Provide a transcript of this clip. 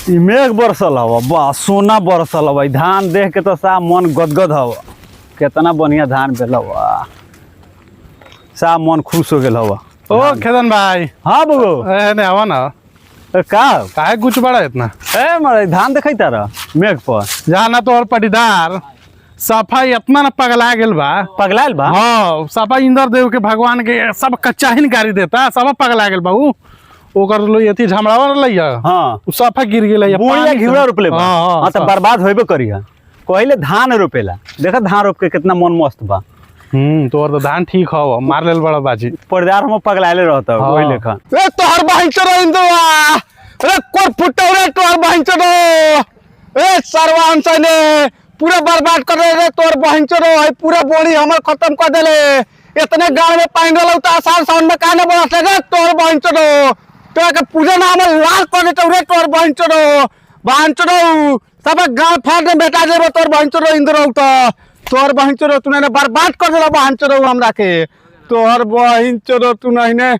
मेघ बरसल हवा बा सोना बरसल हवा धान देख के तो सा मन गदगद हवा कितना बढ़िया धान भेल हवा सा मन खुश हो गेल हवा। ओ खेदन भाई। हाँ बबू ने आवा ना का काहे कुछ बड़ा इतना ए मरे धान देखै तारा मेघ पर जाना तो और पटीदार सफाई इतना न पगला गेल बा पगलाइल बा। हाँ सफा इंद्र देव के भगवान के सब कच्चा ही गाड़ी देता सब पगला गेल बाबू ओकर लो यति झमड़ावा लइया। हाँ उ सफा गिर गेल बुढ़िया घिवड़ा रोपले बा। हाँ तो बर्बाद होइबे करिया पहिले धान रोपेला देखा धान रोप के कितना मन मस्त बा। तोर तो धान ठीक हो मार लेल बड़ा बाजी परिवार में पगलाइले रहता वही लेखा। ए तोहर बहिन चरो इंदुआ रे कोर फुटो रे तोहर बहिन चरो ए सरवान सने पूरा बर्बाद कर रे तोहर बहिन चरो है पूरा बोड़ी हमर खत्म कर देले इतने गांव में पानी रहल त आसार साउंड में काने बरस रे तोहर बहिन चरो तोरा के पूजा ना हमर लाल कर देतो रे तोहर बहिन चरो सब गांव फाड़ में बेटा देबो तोहर बहिन चरो इंदुआ त तोहर बहिन चरो तूने बर्बाद कर देला बहिन चरो हमरा के तोहर बहिन चरो तू नहीं ने